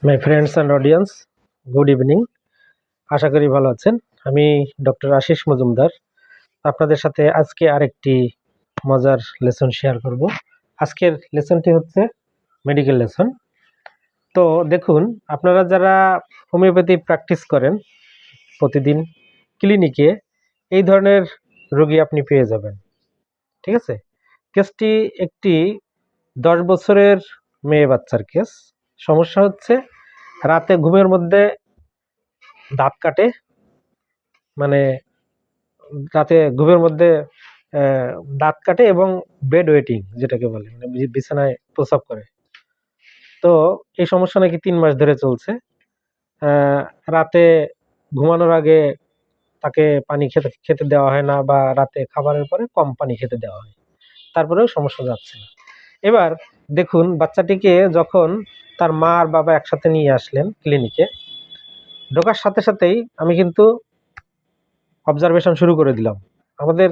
My friends and audience, good evening. আশা করি ভালো আছেন। আমি ডক্টর আশিস মজুমদার আপনাদের সাথে আজকে আরেকটি মজার লেসন শেয়ার করব। আজকের লেসনটি হচ্ছে মেডিকেল লেসন। তো দেখুন, আপনারা যারা হোমিওপ্যাথি প্র্যাকটিস করেন প্রতিদিন ক্লিনিকে, এই ধরনের রোগী আপনি পেয়ে যাবেন। ঠিক আছে, কেসটি একটি 10 বছরের মেয়ে বাচ্চার কেস। সমস্যা হচ্ছে রাতে ঘুমের মধ্যে দাঁত কাটে, মানে রাতে ঘুমের মধ্যে দাঁত কাটে এবং বেড ওয়েটিং যেটাকে বলে, মানে বিছানায় প্রস্রাব করে। তো এই সমস্যা নাকি 3 মাস ধরে চলছে। রাতে ঘুমানোর আগে তাকে পানি খেতে দেওয়া হয় না, বা রাতে খাবারের পরে কম পানি খেতে দেওয়া হয়, তারপরেও সমস্যা যাচ্ছে না। এবার দেখুন, বাচ্চাটিকে যখন তার মা আর বাবা একসাথে নিয়ে আসলেন ক্লিনিকে, ঢোকার সাথে সাথেই আমি কিন্তু অবজারভেশন শুরু করে দিলাম। আমাদের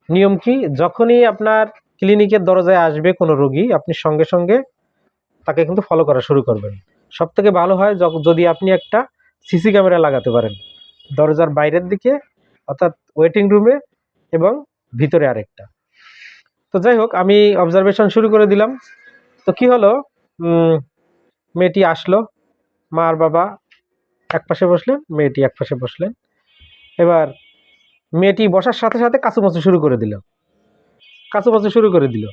নিয়ম কি, যখনই আপনার ক্লিনিকের দরজায় আসবে কোনো রোগী, আপনি সঙ্গে সঙ্গে তাকে কিন্তু ফলো করা শুরু করবেন। সব থেকে ভালো হয় যদি আপনি একটা সিসি ক্যামেরা লাগাতে পারেন দরজার বাইরের দিকে, অর্থাৎ ওয়েটিং রুমে, এবং ভিতরে আরেকটা। তো যাই হোক, আমি অবজারভেশন শুরু করে দিলাম। তো কি হলো, মেয়েটি আসলো, মা আর বাবা এক পাশে বসলেন, মেয়েটি এক পাশে বসলেন। এবার মেয়েটি বসার সাথে সাথে কাচুমাচু শুরু করে দিল।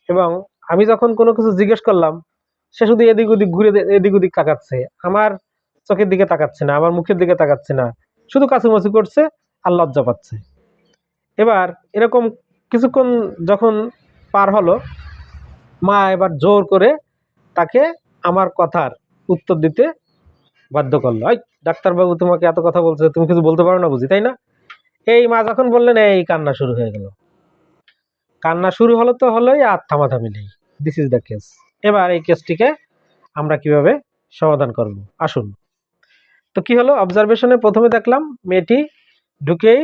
এবং আমি যখন কোনো কিছু জিজ্ঞেস করলাম, সে শুধু এদিক ওদিক ঘুরে এদিক ওদিক তাকাচ্ছে, আমার চোখের দিকে তাকাচ্ছে না, আমার মুখের দিকে তাকাচ্ছে না, শুধু কাচুমাচু করছে আর লজ্জা পাচ্ছে। এবার এরকম কিছুক্ষণ যখন পার হলো, মা এবার জোর করে তাকে আমার কথার উত্তর দিতে বাধ্য করলো। এই ডাক্তারবাবু তোমাকে এত কথা বলছে, তুমি কিছু বলতে পারো না বুঝি, তাই না? এই মা যখন বললেন, এই কান্না শুরু হয়ে গেল। কান্না শুরু হলো তো হলোই, আর থামাথামি নেই। This is the case. এবার এই কেসটিকে আমরা কিভাবে সমাধান করব, আসুন। তো কি হলো, অবজারভেশনে প্রথমে দেখলাম মেয়েটি ঢুকেই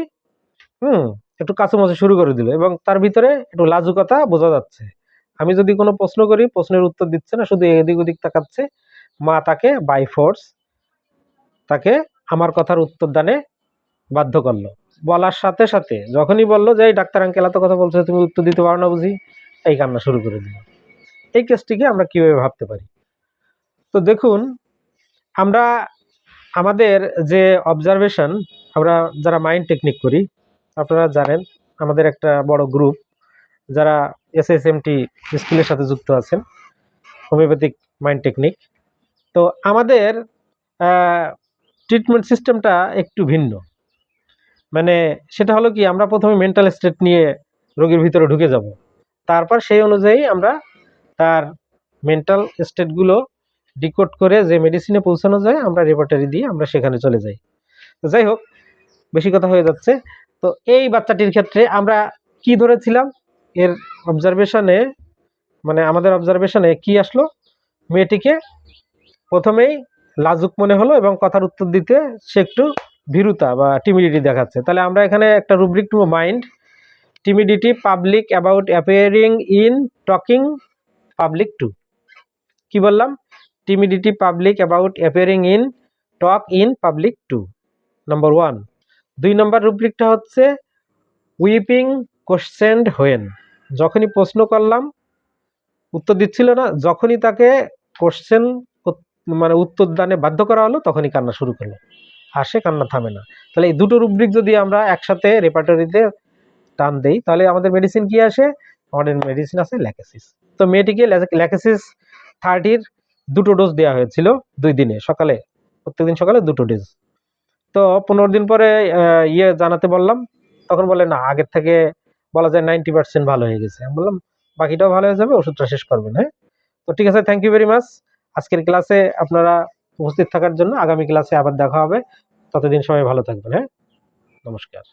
একটু কাচুমাচু শুরু করে দিল, এবং তার ভিতরে একটু লাজুকতা বোঝা যাচ্ছে। আমি যদি কোনো প্রশ্ন করি, প্রশ্নের উত্তর দিচ্ছে না, শুধু এদিক ওদিক তাকাচ্ছে। মা তাকে বাই ফোর্স তাকে আমার কথার উত্তর দানে বাধ্য করলো। বলার সাথে সাথে যখনই বললো যে এই ডাক্তার আঙ্কেল এত কথা বলছে, তুমি উত্তর দিতে পারো না বুঝি, এই কান্না শুরু করে দিল। এই কেসটিকে আমরা কিভাবে ভাবতে পারি? তো দেখুন, আমরা আমাদের যে অবজারভেশন, আমরা যারা মাইন্ড টেকনিক করি, আপনারা জানেন আমাদের একটা বড় গ্রুপ যারা এসএসএমটি স্কুলের সাথে যুক্ত আছেন, হোমিওপ্যাথিক মাইন্ড টেকনিক। তো আমাদের ট্রিটমেন্ট সিস্টেমটা একটু ভিন্ন। মানে সেটা হলো কি, আমরা প্রথমে মেন্টাল স্টেট নিয়ে রোগীর ভিতরে ঢুকে যাব, তারপর সেই অনুযায়ী আমরা তার মেন্টাল স্টেটগুলো ডিকোড করে যে মেডিসিনে পৌঁছানো যায়, আমরা রেপার্টারি দিয়ে আমরা সেখানে চলে যাই। তো যাই হোক, বেশি কথা হয়ে যাচ্ছে। তো এই বাচ্চাটির ক্ষেত্রে আমরা কি ধরেছিলাম, এর অবজারভেশনে, মানে আমাদের অবজারভেশনে কি আসলো, মেয়েটিকে প্রথমেই লাজুক মনে হলো এবং কথার উত্তর দিতে সে একটু ভীরুতা বা টিমিডিটি দেখাচ্ছে। তাহলে আমরা এখানে একটা rubric to mind, timidity public about appearing in talking public to. কি বললাম? Timidity public about appearing in talk in public to, number 1। 2 number রুব্রিকটা হচ্ছে উইপিং কোশ্চেনড হোয়েন। যখনই প্রশ্ন করলাম উত্তর দিচ্ছিল না, যখনই তাকে কোশ্চেন মানে উত্তর দানে বাধ্য করা হলো, তখনই কান্না শুরু করলো, আর সে কান্না থামে না। তাহলে এই দুটো রুব্রিক যদি আমরা একসাথে রেপার্টরিতে টান দেই, তাহলে আমাদের মেডিসিন কি আসে? আমাদের মেডিসিন আছে ল্যাকেসিস। তো মেয়েটিকে ল্যাকেসিস 30-র 2টো ডোজ দেওয়া হয়েছিল 2 দিনে, সকালে, প্রত্যেকদিন সকালে 2টো ডোজ। তো 15 দিন পরে জানাতে বললাম, তখন বলে না, আগের থেকে বলা যায় 90% ভালো হয়ে গেছে। আমি বললাম বাকিটাও ভালো হয়ে যাবে, ওষুধটা শেষ করবেন। হ্যাঁ, তো ঠিক আছে, থ্যাংক ইউ ভেরি মাচ আজকের ক্লাসে আপনারা উপস্থিত থাকার জন্য। আগামী ক্লাসে আবার দেখা হবে, ততদিন সবাই ভালো থাকবেন। হ্যাঁ, নমস্কার।